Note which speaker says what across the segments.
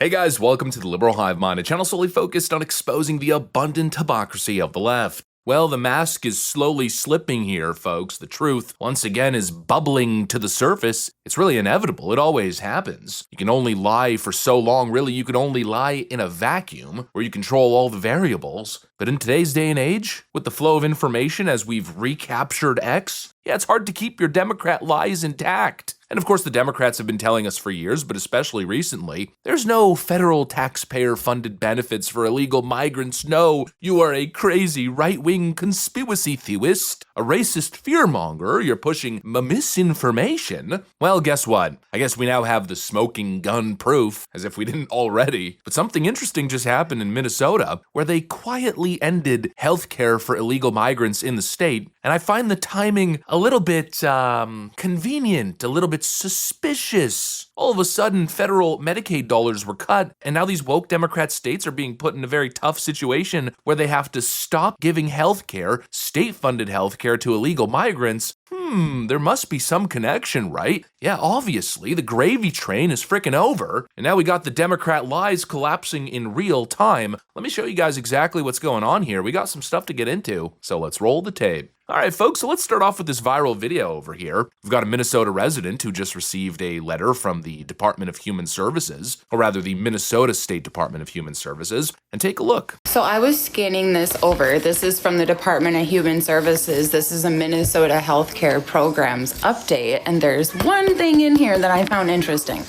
Speaker 1: Hey guys, welcome to the Liberal Hive Mind, a channel solely focused on exposing the abundant hypocrisy of the left. Well, the mask is slowly slipping here, folks. The truth, once again, is bubbling to the surface. It's really inevitable. It always happens. You can only lie for so long, really. You can only lie in a vacuum where you control all the variables. But in today's day and age, with the flow of information as we've recaptured X, yeah, it's hard to keep your Democrat lies intact. And of course, the Democrats have been telling us for years, but especially recently, there's no federal taxpayer-funded benefits for illegal migrants. No, you are a crazy right-wing conspiracy theorist, a racist fearmonger. You're pushing misinformation. Well, guess what? I guess we now have the smoking gun proof, as if we didn't already. But something interesting just happened in Minnesota, where they quietly ended healthcare for illegal migrants in the state. And I find the timing a little bit convenient, a little bit suspicious. All of a sudden, federal Medicaid dollars were cut, and now these woke Democrat states are being put in a very tough situation where they have to stop giving healthcare, state-funded healthcare to illegal migrants. There must be some connection, right? Yeah, obviously, the gravy train is frickin' over, and now we got the Democrat lies collapsing in real time. Let me show you guys exactly what's going on here. We got some stuff to get into, so let's roll the tape. All right, folks, so let's start off with this viral video over here. We've got a Minnesota resident who just received a letter from the Department of Human Services, or rather the Minnesota State Department of Human Services, and take a look.
Speaker 2: So I was scanning this over. This is from the Department of Human Services. This is a Minnesota healthcare programs update, and there's one thing in here that I found interesting.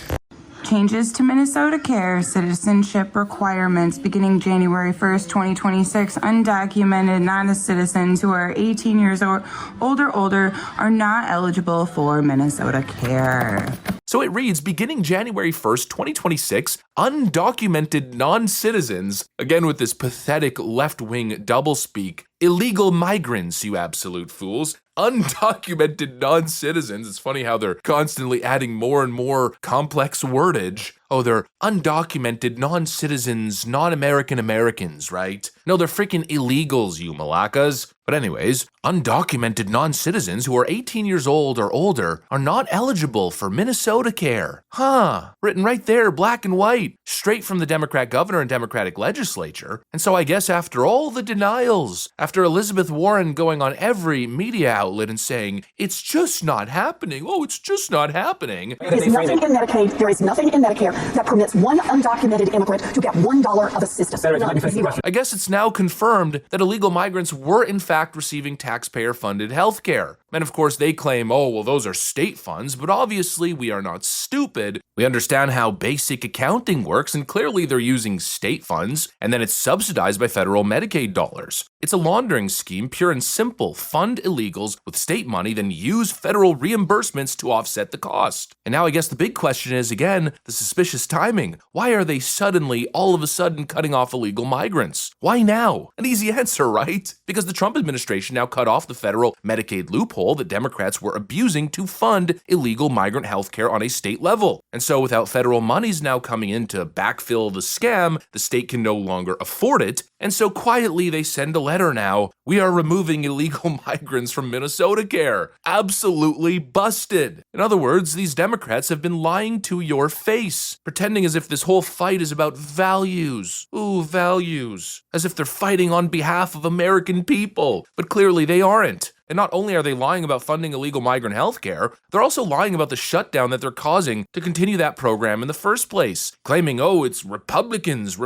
Speaker 2: Changes to Minnesota Care citizenship requirements beginning January 1st, 2026. Undocumented non-citizens who are 18 years or older are not eligible for Minnesota Care.
Speaker 1: So it reads, beginning January 1st, 2026, undocumented non-citizens, again with this pathetic left-wing doublespeak, illegal migrants, you absolute fools, undocumented non-citizens. It's funny how they're constantly adding more and more complex wordage. Oh, they're undocumented non-citizens, non-American Americans, right? No, they're freaking illegals, you malacas. But anyways, undocumented non-citizens who are 18 years old or older are not eligible for Minnesota Care. Written right there, black and white, straight from the Democrat governor and Democratic legislature. And so I guess after all the denials, after Elizabeth Warren going on every media outlet and saying, it's just not happening, oh, it's just not happening.
Speaker 3: There is nothing in Medicaid, there is nothing in Medicare that permits one undocumented immigrant to get $1 of assistance.
Speaker 1: I guess it's now confirmed that illegal migrants were in fact receiving taxpayer-funded health care. And of course they claim, oh, well, those are state funds, but obviously we are not stupid. We understand how basic accounting works, and clearly they're using state funds, and then it's subsidized by federal Medicaid dollars. It's a laundering scheme, pure and simple. Fund illegals with state money, then use federal reimbursements to offset the cost. And now I guess the big question is, again, the suspicious timing. Why are they suddenly, all of a sudden, cutting off illegal migrants? Why now? An easy answer, right? Because the Trump administration now cut off the federal Medicaid loophole that Democrats were abusing to fund illegal migrant health care on a state level. And so without federal monies now coming in to backfill the scam, the state can no longer afford it. And so quietly they send a letter now. We are removing illegal migrants from Minnesota Care. Absolutely busted. In other words, these Democrats have been lying to your face, pretending as if this whole fight is about values. Ooh, values. As if they're fighting on behalf of American people. But clearly they aren't. And not only are they lying about funding illegal migrant health care, they're also lying about the shutdown that they're causing to continue that program in the first place, claiming, oh, it's Republicans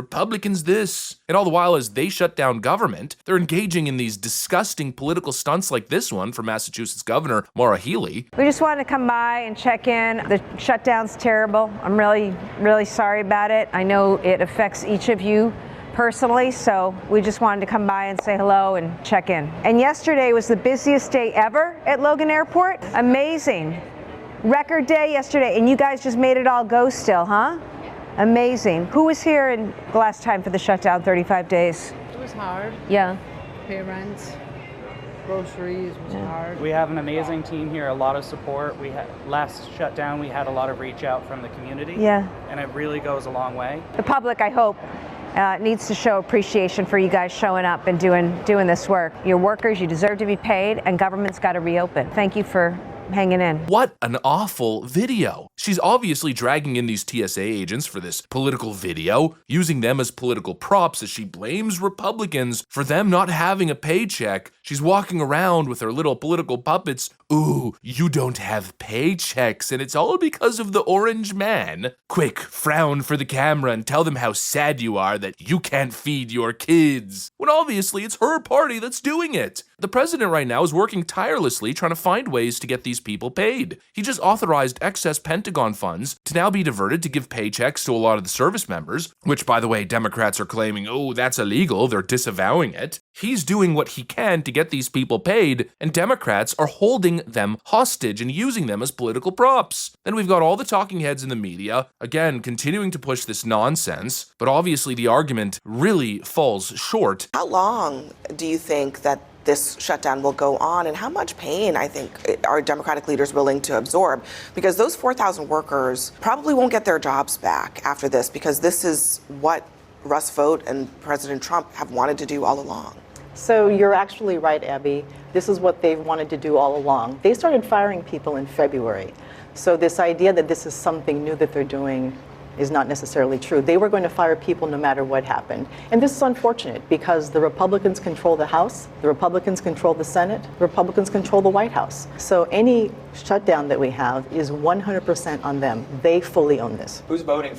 Speaker 1: this. And all the while as they shut down government, they're engaging in these disgusting political stunts like this one from Massachusetts Governor Maura Healey.
Speaker 4: We just wanted to come by and check in. The shutdown's terrible. I'm really sorry about it. I know it affects each of you personally, so we just wanted to come by and say hello and check in. And yesterday was the busiest day ever at Logan Airport. Amazing. Record day yesterday, and you guys just made it all go still, huh? Amazing. Who was here in the last time for the shutdown, 35 days?
Speaker 5: It was hard.
Speaker 4: Yeah.
Speaker 5: Pay rent, groceries was hard.
Speaker 6: We have an amazing team here, a lot of support. Last shutdown, we had a lot of reach out from the community.
Speaker 4: Yeah.
Speaker 6: And it really goes a long way.
Speaker 4: The public, I hope, needs to show appreciation for you guys showing up and doing this work. You're workers, you deserve to be paid, and government's got to reopen. Thank you for hanging in.
Speaker 1: What an awful video. She's obviously dragging in these TSA agents for this political video, using them as political props as she blames Republicans for them not having a paycheck. She's walking around with her little political puppets. Ooh, you don't have paychecks, and it's all because of the orange man. Quick, frown for the camera and tell them how sad you are that you can't feed your kids. When obviously it's her party that's doing it. The president right now is working tirelessly trying to find ways to get these people paid. He just authorized excess Pentagon funds to now be diverted to give paychecks to a lot of the service members, which, by the way, Democrats are claiming, oh, that's illegal. They're disavowing it. He's doing what he can to get these people paid, and Democrats are holding them hostage and using them as political props. Then we've got all the talking heads in the media, again, continuing to push this nonsense, but obviously the argument really falls short.
Speaker 7: How long do you think that this shutdown will go on, and how much pain, I think, are Democratic leaders willing to absorb? Because those 4,000 workers probably won't get their jobs back after this, because this is what Russ Vought and President Trump have wanted to do all along.
Speaker 8: So you're actually right, Abby. This is what they've wanted to do all along. They started firing people in February. So this idea that this is something new that they're doing is not necessarily true. They were going to fire people no matter what happened. And this is unfortunate because the Republicans control the House, the Republicans control the Senate, the Republicans control the White House. So any shutdown that we have is 100% on them. They fully own this.
Speaker 9: Who's voting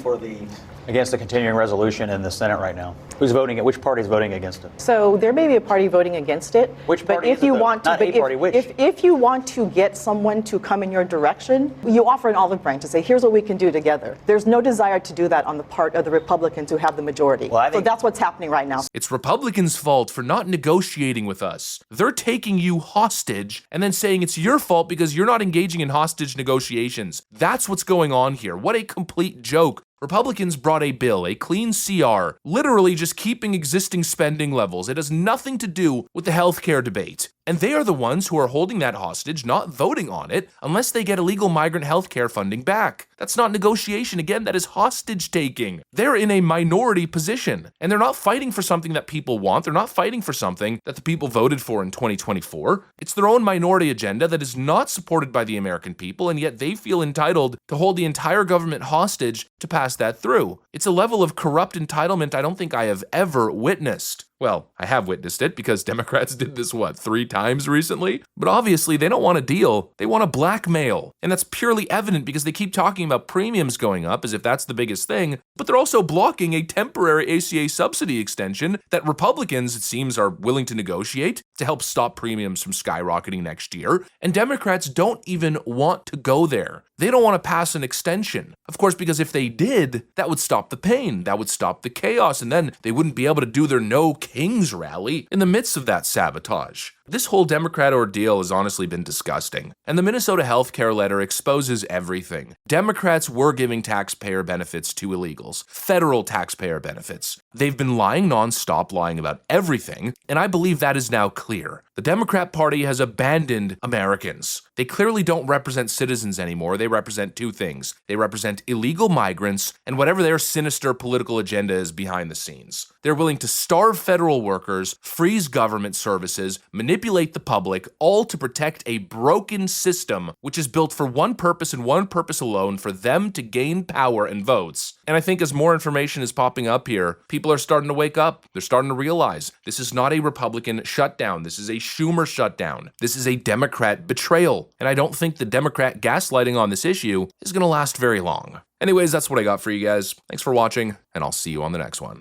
Speaker 9: against the continuing resolution in the Senate right now? Which party is voting against it?
Speaker 8: So there may be a party voting against it.
Speaker 9: Which party
Speaker 8: but if
Speaker 9: is it,
Speaker 8: you
Speaker 9: though?
Speaker 8: want to,
Speaker 9: Not a party, which?
Speaker 8: If you want to get someone to come in your direction, you offer an olive branch and say, here's what we can do together. There's no desire to do that on the part of the Republicans who have the majority.
Speaker 9: Well,
Speaker 8: so that's what's happening right now.
Speaker 1: It's Republicans' fault for not negotiating with us. They're taking you hostage and then saying it's your fault because you're not engaging in hostage negotiations. That's what's going on here. What a complete joke. Republicans brought a bill, a clean CR, literally just keeping existing spending levels. It has nothing to do with the healthcare debate. And they are the ones who are holding that hostage, not voting on it, unless they get illegal migrant healthcare funding back. That's not negotiation. Again, that is hostage taking. They're in a minority position, and they're not fighting for something that people want. They're not fighting for something that the people voted for in 2024. It's their own minority agenda that is not supported by the American people, and yet they feel entitled to hold the entire government hostage to pass that through. It's a level of corrupt entitlement I don't think I have ever witnessed. Well, I have witnessed it because Democrats did this, 3 times recently? But obviously they don't want a deal, they want a blackmail. And that's purely evident because they keep talking about premiums going up as if that's the biggest thing, but they're also blocking a temporary ACA subsidy extension that Republicans, it seems, are willing to negotiate to help stop premiums from skyrocketing next year. And Democrats don't even want to go there. They don't want to pass an extension. Of course, because if they did, that would stop the pain, that would stop the chaos, and then they wouldn't be able to do their No Kings rally in the midst of that sabotage. This whole Democrat ordeal has honestly been disgusting, and the Minnesota healthcare letter exposes everything. Democrats were giving taxpayer benefits to illegals, federal taxpayer benefits. They've been lying nonstop, lying about everything, and I believe that is now clear. The Democrat Party has abandoned Americans. They clearly don't represent citizens anymore. They represent 2 things. They represent illegal migrants and whatever their sinister political agenda is behind the scenes. They're willing to starve federal workers, freeze government services, manipulate the public, all to protect a broken system which is built for one purpose and one purpose alone, for them to gain power and votes. And I think as more information is popping up here, people are starting to wake up. They're starting to realize this is not a Republican shutdown. This is a Schumer shutdown. This is a Democrat betrayal. And I don't think the Democrat gaslighting on this issue is going to last very long. Anyways, that's what I got for you guys. Thanks for watching, and I'll see you on the next one.